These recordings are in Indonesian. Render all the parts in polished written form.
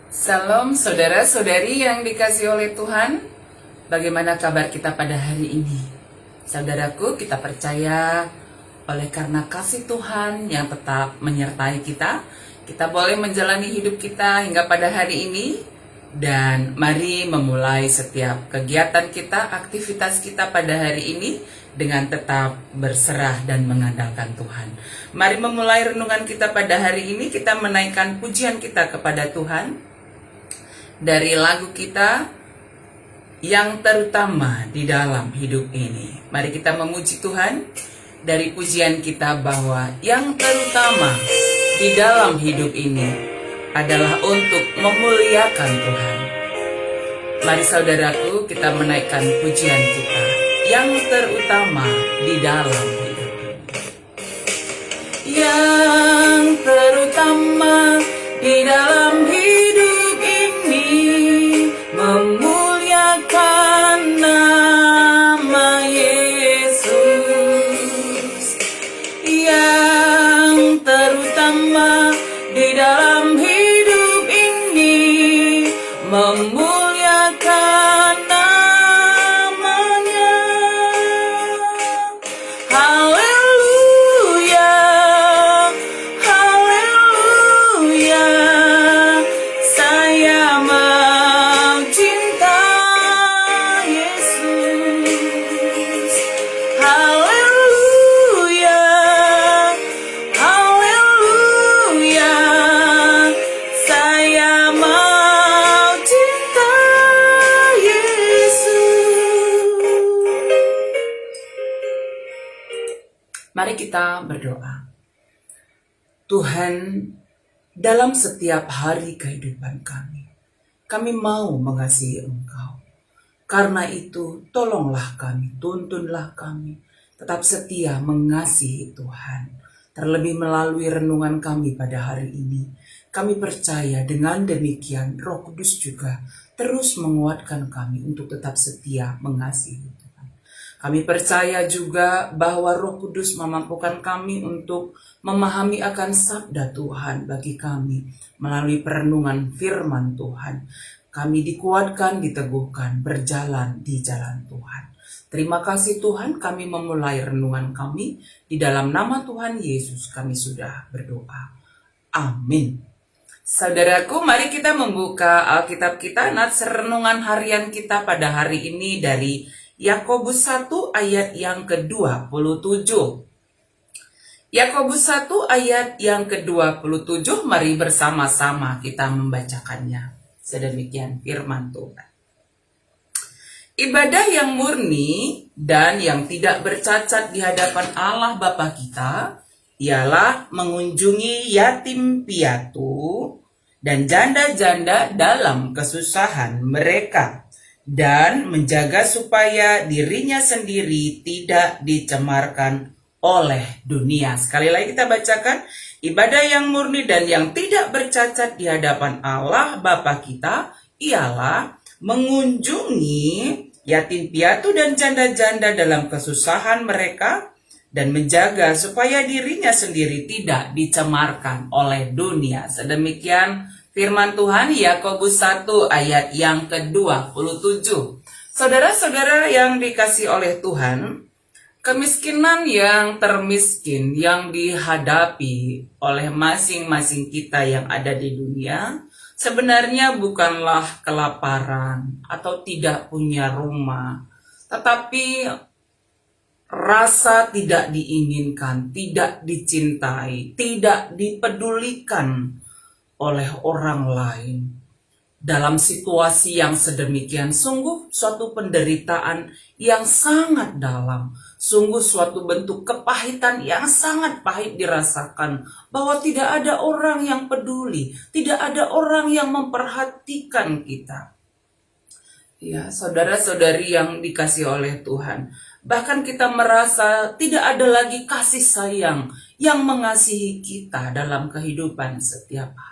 Salam saudara-saudari yang dikasih oleh Tuhan. Bagaimana kabar kita pada hari ini? Saudaraku, kita percaya oleh karena kasih Tuhan yang tetap menyertai kita, kita boleh menjalani hidup kita hingga pada hari ini. Dan mari memulai setiap kegiatan kita, aktivitas kita pada hari ini dengan tetap berserah dan mengandalkan Tuhan. Mari memulai renungan kita pada hari ini, kita menaikkan pujian kita kepada Tuhan dari lagu kita yang terutama di dalam hidup ini. Mari kita memuji Tuhan dari pujian kita bahwa yang terutama di dalam hidup ini adalah untuk memuliakan Tuhan. Mari saudaraku, kita menaikkan pujian kita yang terutama di dalam hidup ini. Yang terutama di dalam hidup ini, memuliakan nama Yesus. Yang terutama di dalam hidup ini, memuliakan namanya. Haleluya, haleluya, saya mau cinta Yesus. Haleluya, haleluya, saya mau cinta Yesus. Mari kita berdoa. Tuhan, dalam setiap hari kehidupan kami mau mengasihi Engkau. Karena itu, tolonglah kami, tuntunlah kami, tetap setia mengasihi Tuhan. Terlebih melalui renungan kami pada hari ini, kami percaya dengan demikian Roh Kudus juga terus menguatkan kami untuk tetap setia mengasihi Tuhan. Kami percaya juga bahwa Roh Kudus memampukan kami untuk memahami akan sabda Tuhan bagi kami melalui perenungan firman Tuhan. Kami dikuatkan, diteguhkan, berjalan di jalan Tuhan. Terima kasih Tuhan, kami memulai renungan kami. Di dalam nama Tuhan Yesus kami sudah berdoa. Amin. Saudaraku, mari kita membuka Alkitab kita, nats renungan harian kita pada hari ini dari Yakobus 1 ayat yang ke-27. Yakobus 1 ayat yang ke-27, mari bersama-sama kita membacakannya. Sedemikian firman Tuhan. Ibadah yang murni dan yang tidak bercacat di hadapan Allah Bapa kita ialah mengunjungi yatim piatu dan janda-janda dalam kesusahan mereka dan menjaga supaya dirinya sendiri tidak dicemarkan oleh dunia. Sekali lagi kita bacakan, ibadah yang murni dan yang tidak bercacat di hadapan Allah Bapa kita ialah mengunjungi yatim piatu dan janda-janda dalam kesusahan mereka dan menjaga supaya dirinya sendiri tidak dicemarkan oleh dunia. Sedemikian firman Tuhan, Yakobus 1 ayat yang ke-27. Saudara-saudara yang dikasih oleh Tuhan, kemiskinan yang termiskin yang dihadapi oleh masing-masing kita yang ada di dunia sebenarnya bukanlah kelaparan atau tidak punya rumah, tetapi rasa tidak diinginkan, tidak dicintai, tidak dipedulikan oleh orang lain. Dalam situasi yang sedemikian, sungguh suatu penderitaan yang sangat dalam, sungguh suatu bentuk kepahitan yang sangat pahit dirasakan, bahwa tidak ada orang yang peduli, tidak ada orang yang memperhatikan kita. Ya, saudara-saudari yang dikasih oleh Tuhan, bahkan kita merasa tidak ada lagi kasih sayang yang mengasihi kita dalam kehidupan setiap hari.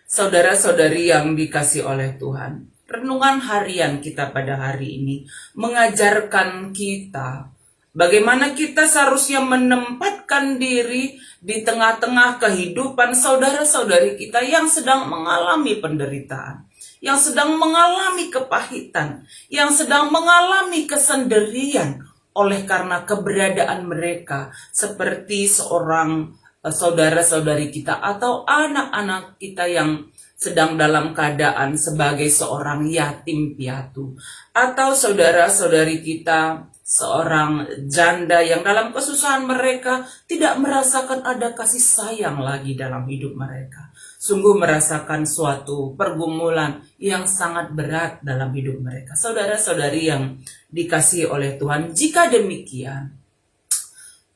Saudara-saudari yang dikasih oleh Tuhan, renungan harian kita pada hari ini mengajarkan kita Bagaimana kita seharusnya menempatkan diri di tengah-tengah kehidupan saudara-saudari kita yang sedang mengalami penderitaan, yang sedang mengalami kepahitan, yang sedang mengalami kesendirian oleh karena keberadaan mereka seperti seorang saudara-saudari kita atau anak-anak kita yang sedang dalam keadaan sebagai seorang yatim piatu, atau saudara-saudari kita seorang janda yang dalam kesusahan mereka tidak merasakan ada kasih sayang lagi dalam hidup mereka. Sungguh merasakan suatu pergumulan yang sangat berat dalam hidup mereka. Saudara-saudari yang dikasihi oleh Tuhan, jika demikian,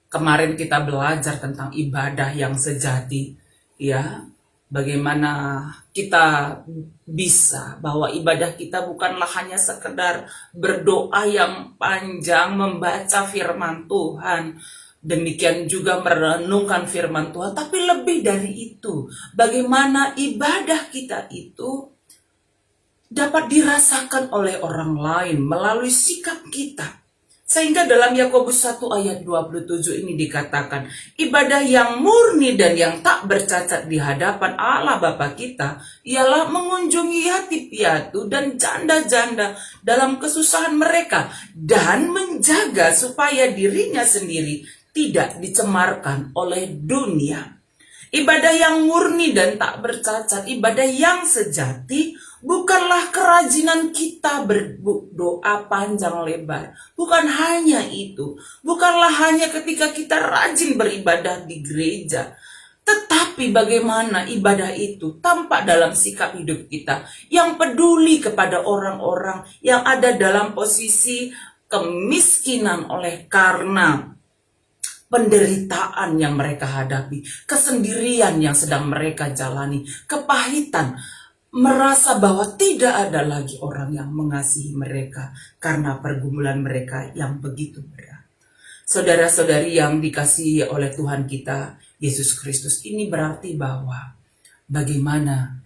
kemarin kita belajar tentang ibadah yang sejati, ya. Bagaimana kita bisa bahwa ibadah kita bukanlah hanya sekedar berdoa yang panjang, membaca firman Tuhan, demikian juga merenungkan firman Tuhan, tapi lebih dari itu, bagaimana ibadah kita itu dapat dirasakan oleh orang lain melalui sikap kita. Sehingga dalam Yakobus 1 ayat 27 ini dikatakan, ibadah yang murni dan yang tak bercacat di hadapan Allah Bapa kita ialah mengunjungi yatim piatu dan janda-janda dalam kesusahan mereka dan menjaga supaya dirinya sendiri tidak dicemarkan oleh dunia. Ibadah yang murni dan tak bercacat, ibadah yang sejati, bukanlah kerajinan kita berdoa panjang lebar. Bukan hanya itu. Bukanlah hanya ketika kita rajin beribadah di gereja. Tetapi bagaimana ibadah itu tampak dalam sikap hidup kita yang peduli kepada orang-orang yang ada dalam posisi kemiskinan oleh karena penderitaan yang mereka hadapi, kesendirian yang sedang mereka jalani, kepahitan, merasa bahwa tidak ada lagi orang yang mengasihi mereka karena pergumulan mereka yang begitu berat. Saudara-saudari yang dikasihi oleh Tuhan kita, Yesus Kristus, ini berarti bahwa bagaimana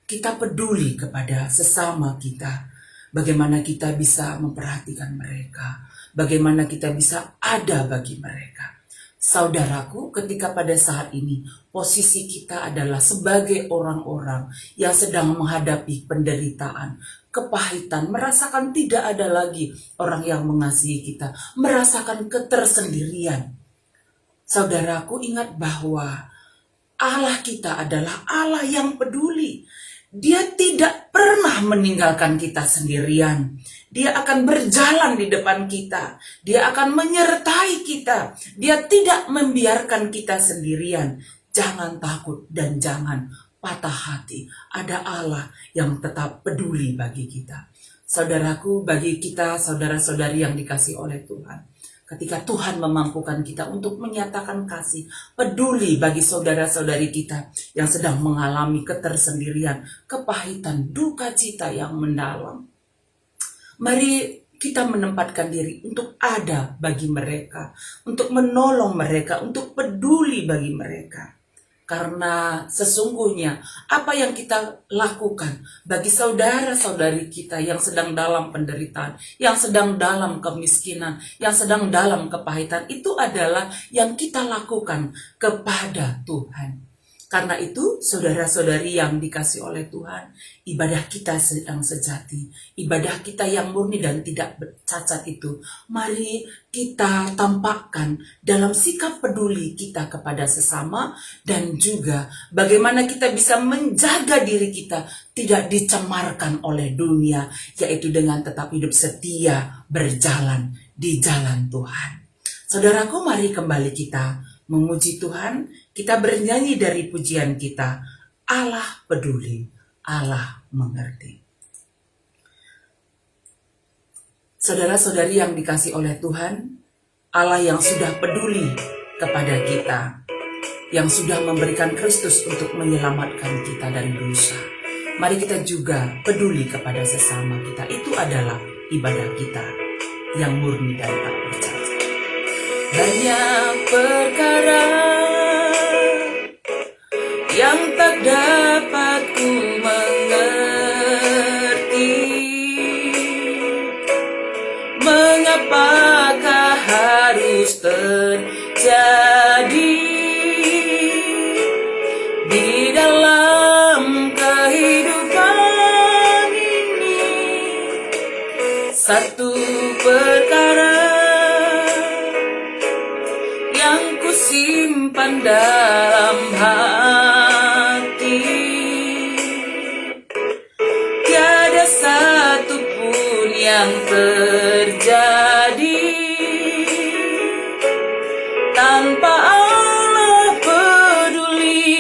kita peduli kepada sesama kita, bagaimana kita bisa memperhatikan mereka, bagaimana kita bisa ada bagi mereka. Saudaraku, ketika pada saat ini posisi kita adalah sebagai orang-orang yang sedang menghadapi penderitaan, kepahitan, merasakan tidak ada lagi orang yang mengasihi kita, merasakan ketersendirian. Saudaraku, ingat bahwa Allah kita adalah Allah yang peduli. Dia tidak pernah meninggalkan kita sendirian. Dia akan berjalan di depan kita. Dia akan menyertai kita. Dia tidak membiarkan kita sendirian. Jangan takut dan jangan patah hati. Ada Allah yang tetap peduli bagi kita. Saudaraku, bagi kita, saudara-saudari yang dikasihi oleh Tuhan, ketika Tuhan memampukan kita untuk menyatakan kasih, peduli bagi saudara-saudari kita yang sedang mengalami ketersendirian, kepahitan, duka cita yang mendalam, mari kita menempatkan diri untuk ada bagi mereka, untuk menolong mereka, untuk peduli bagi mereka. Karena sesungguhnya apa yang kita lakukan bagi saudara-saudari kita yang sedang dalam penderitaan, yang sedang dalam kemiskinan, yang sedang dalam kepahitan, itu adalah yang kita lakukan kepada Tuhan. Karena itu, saudara-saudari yang dikasih oleh Tuhan, ibadah kita yang sejati, ibadah kita yang murni dan tidak bercacat itu, mari kita tampakkan dalam sikap peduli kita kepada sesama, dan juga bagaimana kita bisa menjaga diri kita tidak dicemarkan oleh dunia, yaitu dengan tetap hidup setia berjalan di jalan Tuhan. Saudaraku, mari kembali kita memuji Tuhan, kita bernyanyi dari pujian kita, Allah peduli, Allah mengerti. Saudara-saudari yang dikasih oleh Tuhan, Allah yang sudah peduli kepada kita, yang sudah memberikan Kristus untuk menyelamatkan kita dari dosa. Mari kita juga peduli kepada sesama kita. Itu adalah ibadah kita yang murni dan tak bercacat. Banyak perkara yang tak dapat ku mengerti, mengapakah satu perkara yang kusimpan dalam hati, tiada satupun yang terjadi tanpa Allah peduli.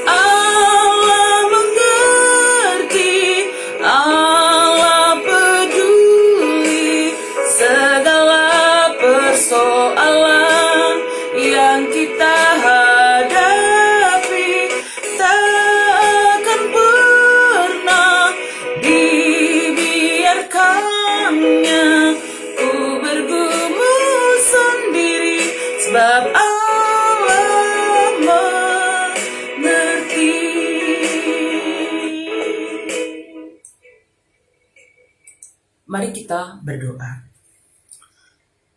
Allah mengerti, Allah peduli segala persoalan yang kita hadapi. Takkan pernah dibiarkannya ku bergumul sendiri, sebab Allah mengerti. Mari kita berdoa.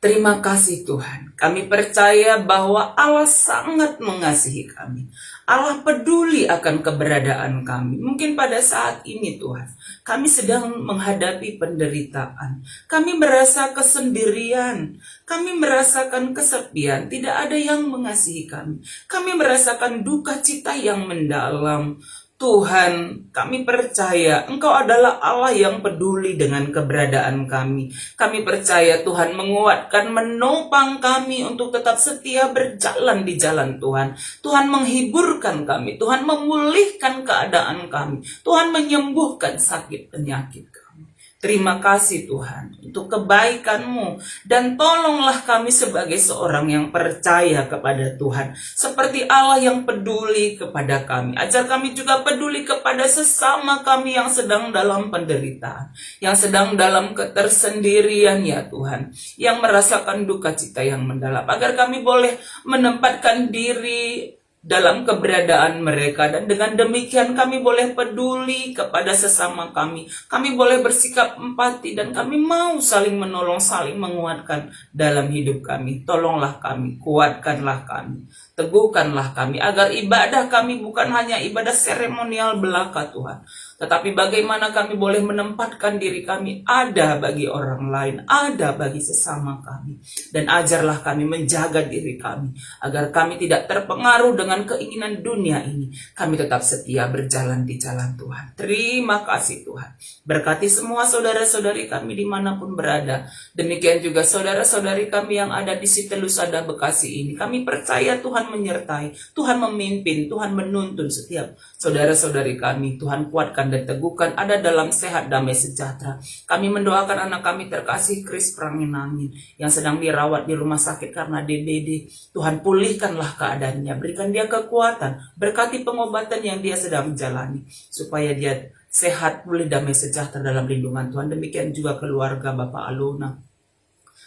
Terima kasih Tuhan, kami percaya bahwa Allah sangat mengasihi kami. Allah peduli akan keberadaan kami. Mungkin pada saat ini Tuhan, kami sedang menghadapi penderitaan. Kami merasa kesendirian. Kami merasakan kesepian. Tidak ada yang mengasihi kami. Kami merasakan duka cita yang mendalam. Tuhan, kami percaya Engkau adalah Allah yang peduli dengan keberadaan kami. Kami percaya Tuhan menguatkan, menopang kami untuk tetap setia berjalan di jalan Tuhan. Tuhan menghiburkan kami, Tuhan memulihkan keadaan kami, Tuhan menyembuhkan sakit penyakit kami. Terima kasih Tuhan untuk kebaikan-Mu, dan tolonglah kami sebagai seorang yang percaya kepada Tuhan, seperti Allah yang peduli kepada kami. Ajar kami juga peduli kepada sesama kami yang sedang dalam penderitaan, yang sedang dalam ketersendirian ya Tuhan, yang merasakan duka cita yang mendalam, agar kami boleh menempatkan diri dalam keberadaan mereka, dan dengan demikian kami boleh peduli kepada sesama kami. Kami boleh bersikap empati, dan kami mau saling menolong, saling menguatkan dalam hidup kami. Tolonglah kami, kuatkanlah kami, teguhkanlah kami, agar ibadah kami bukan hanya ibadah seremonial belaka Tuhan, tetapi bagaimana kami boleh menempatkan diri kami ada bagi orang lain, ada bagi sesama kami. Dan ajarlah kami menjaga diri kami, agar kami tidak terpengaruh dengan keinginan dunia ini. Kami tetap setia berjalan di jalan Tuhan. Terima kasih Tuhan. Berkati semua saudara-saudari kami dimanapun berada. Demikian juga saudara-saudari kami yang ada di Sitelusada Bekasi ini. Kami percaya Tuhan menyertai, Tuhan memimpin, Tuhan menuntun setiap saudara-saudari kami. Tuhan kuatkan dan teguhkan, ada dalam sehat, damai, sejahtera. Kami mendoakan anak kami terkasih Kris Pranginangin yang sedang dirawat di rumah sakit karena DBD. Tuhan pulihkanlah keadaannya, berikan dia kekuatan, berkati pengobatan yang dia sedang menjalani, supaya dia sehat, pulih, damai, sejahtera dalam lindungan Tuhan. Demikian juga keluarga Bapak Alona.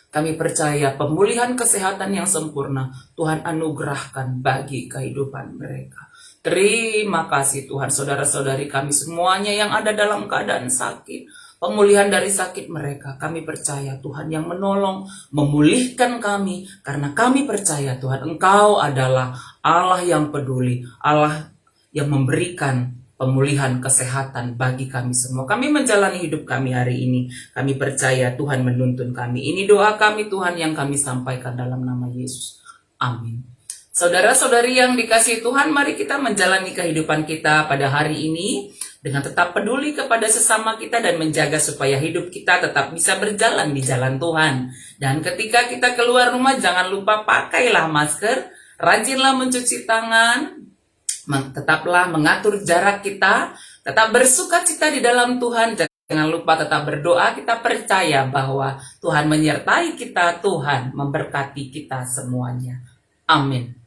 Kami percaya pemulihan kesehatan yang sempurna Tuhan anugerahkan bagi kehidupan mereka. Terima kasih Tuhan, saudara-saudari kami semuanya yang ada dalam keadaan sakit, pemulihan dari sakit mereka. Kami percaya Tuhan yang menolong, memulihkan kami, karena kami percaya Tuhan Engkau adalah Allah yang peduli, Allah yang memberikan pemulihan kesehatan bagi kami semua. Kami menjalani hidup kami hari ini. Kami percaya Tuhan menuntun kami. Ini doa kami Tuhan yang kami sampaikan dalam nama Yesus. Amin. Saudara-saudari yang dikasihi Tuhan, mari kita menjalani kehidupan kita pada hari ini dengan tetap peduli kepada sesama kita dan menjaga supaya hidup kita tetap bisa berjalan di jalan Tuhan. Dan ketika kita keluar rumah, jangan lupa pakailah masker, rajinlah mencuci tangan, tetaplah mengatur jarak kita, tetap bersukacita di dalam Tuhan. Jangan lupa tetap berdoa, kita percaya bahwa Tuhan menyertai kita, Tuhan memberkati kita semuanya. Amin.